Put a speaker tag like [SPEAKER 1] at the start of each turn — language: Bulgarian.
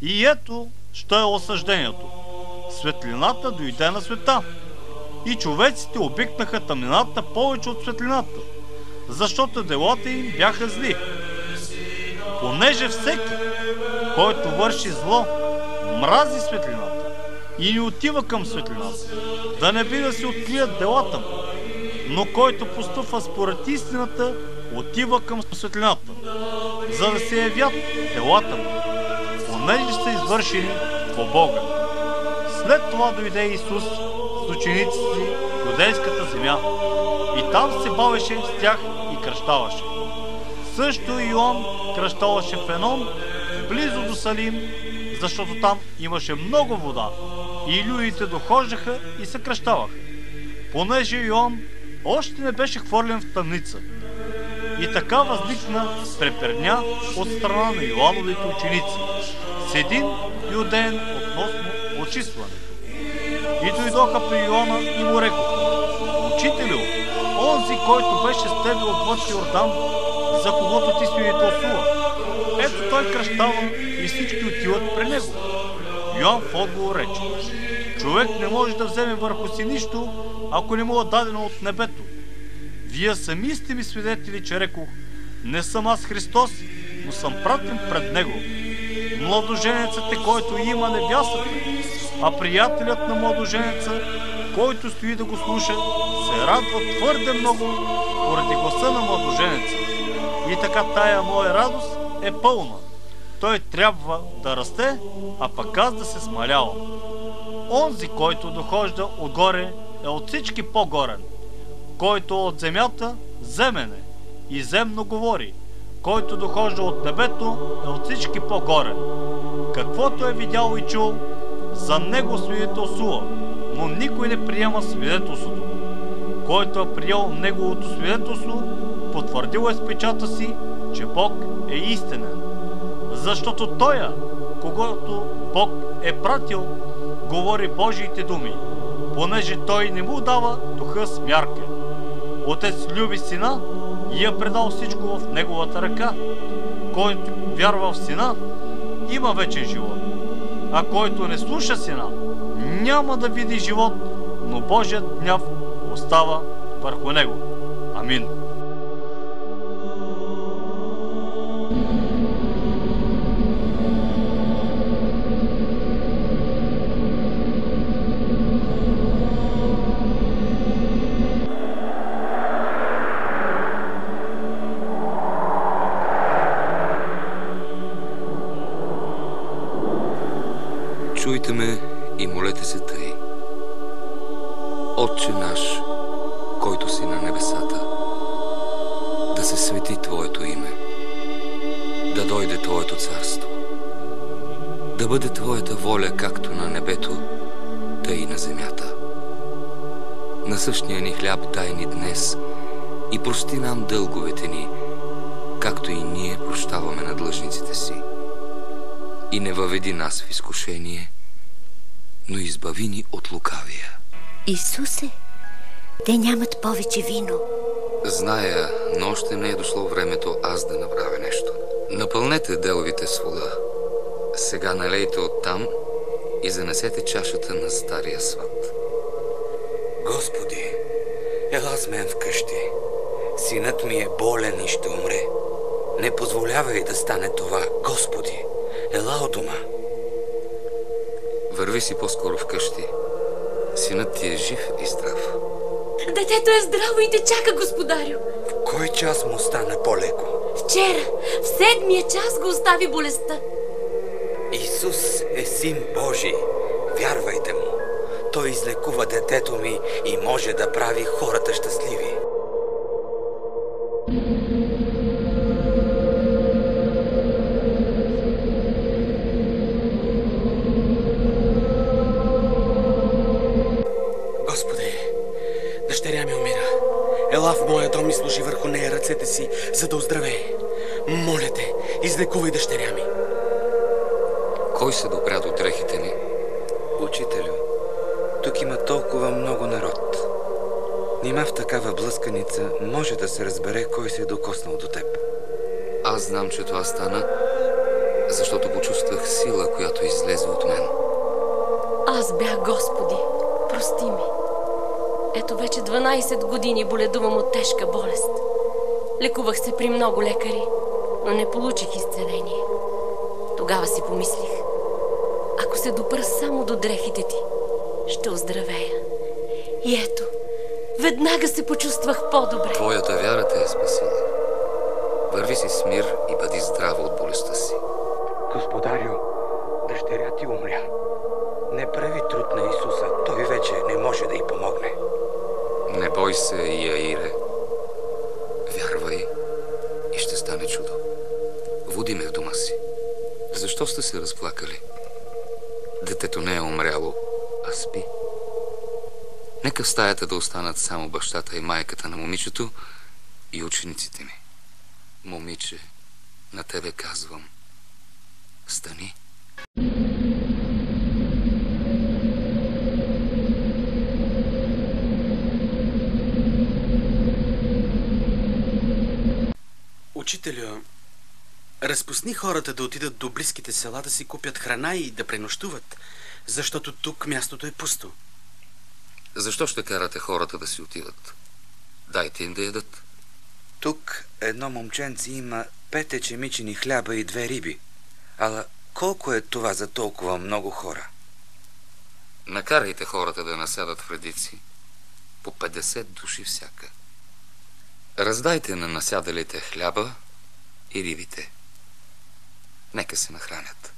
[SPEAKER 1] И ето, що е осъждението. Светлината дойде на света. И човеците обикнаха тъмнината повече от светлината, защото делата им бяха зли. Понеже всеки, който върши зло, мрази светлината и не отива към светлината, да не би да се открият делата му, но който постъпва според истината, отива към светлината, за да се явят делата му, понеже са извършени по Бога. След това дойде Исус с учениците си в юдейската земя и там се бавеше с тях и кръщаваше. Също Йоан кръщаваше в Енон, близо до Салим, защото там имаше много вода и людите дохождаха и се кръщаваха, понеже Йоан още не беше хвърлен в тъмница. И така възникна преперня от страна на Йоановите ученици с един юдеен относно очистването. И дойдоха при Йоанна и му рекоха: Учителю, онзи, който беше с тебе отвъд Йордан, за когото ти свидетелствува, ето той кръщава и всички отиват при него. Йоан в отговор рече: Човек не може да вземе върху си нищо, ако не му е дадено от небето. Вие сами сте ми свидетели, че рекох: не съм аз Христос, но съм пратен пред него. Младоженецът е, който има невястата, а приятелят на младоженеца, който стои да го слуша, се радва твърде много поради гласа на младоженеца. И така тая моя радост е пълна. Той трябва да расте, а пък аз да се смалявам. Онзи, който дохожда отгоре, е от всички по-горен. Който от земята, земен е и земно говори. Който дохожда от небето, е от всички по-горен. Каквото е видял и чул, за него свидетелствува, но никой не приема свидетелството му. Който е приел неговото свидетелство, потвърдил е с печата си, че Бог е истинен. Защото тоя, когото Бог е пратил, говори Божиите думи, понеже той не му дава духа с мярка. Отец люби сина и е предал всичко в неговата ръка. Който вярва в сина, има вечен живот. А който не слуша сина, няма да види живот, но Божият гняв остава върху него. Амин.
[SPEAKER 2] Чуйте ме и молете се тъй. Отче наш, който си на небесата, да се свети Твоето име, да дойде Твоето царство, да бъде Твоята воля както на небето, тъй и на земята. Насъщния ни хляб дай ни днес и прости нам дълговете ни, както и ние прощаваме на длъжниците си. И не въведи нас в изкушение, но избави ни от лукавия.
[SPEAKER 3] Исусе, те нямат повече вино.
[SPEAKER 2] Зная, но още не е дошло времето аз да направя нещо. Напълнете деловите с вода. Сега налейте оттам и занесете чашата на стария сват.
[SPEAKER 4] Господи, ела с мен вкъщи. Синът ми е болен и ще умре. Не позволявай да стане това, Господи. Ела у дома.
[SPEAKER 2] Върви си по-скоро вкъщи. Синът ти е жив и здрав.
[SPEAKER 3] Детето е здраво и те чака, господарю.
[SPEAKER 4] В кой час му стана по-леко?
[SPEAKER 3] Вчера, в 7-я час го остави болестта.
[SPEAKER 4] Исус е Син Божий. Вярвайте му. Той излекува детето ми и може да прави хората щастливи. Господи, дъщеря ми умира. Ела в моя дом и сложи върху нея ръцете си, за да оздравее. Моля те, излекувай дъщеря ми.
[SPEAKER 2] Кой се допря до дрехите ни?
[SPEAKER 4] Учителю, тук има толкова много народ. Нима в такава блъсканица може да се разбере кой се е докоснал до теб.
[SPEAKER 2] Аз знам, че това стана, защото почувствах сила, която
[SPEAKER 3] Аз бях, Господи, прости ми. Ето вече 12 години боледувам от тежка болест. Лекувах се при много лекари, но не получих изцеление. Тогава си помислих, ако се допра само до дрехите ти, ще оздравея. И ето, веднага се почувствах по-добре.
[SPEAKER 2] Твоята вяра те е спасила. Върви си с мир и бъди здрава от болестта си.
[SPEAKER 4] Господарю, дъщеря ти умря. Не прави труд на Исуса, той вече не може да й помогне.
[SPEAKER 2] Не бой се, Яире. Вярвай и ще стане чудо. Води ме в дома си. Защо сте се разплакали? Детето не е умряло, а спи. Нека в стаята да останат само бащата и майката на момичето и учениците ми. Момиче, на тебе казвам, стани.
[SPEAKER 5] Учителю, разпусни хората да отидат до близките села да си купят храна и да пренощуват, защото тук мястото е пусто.
[SPEAKER 2] Защо ще карате хората да си отиват? Дайте им да ядат.
[SPEAKER 4] Тук едно момченце има 5 ечемичени хляба и 2 риби. Ала колко е това за толкова много хора?
[SPEAKER 2] Накарайте хората да насядат в редици. По 50 души всяка. Раздайте на насядалите хляба и рибите. Нека се нахранят.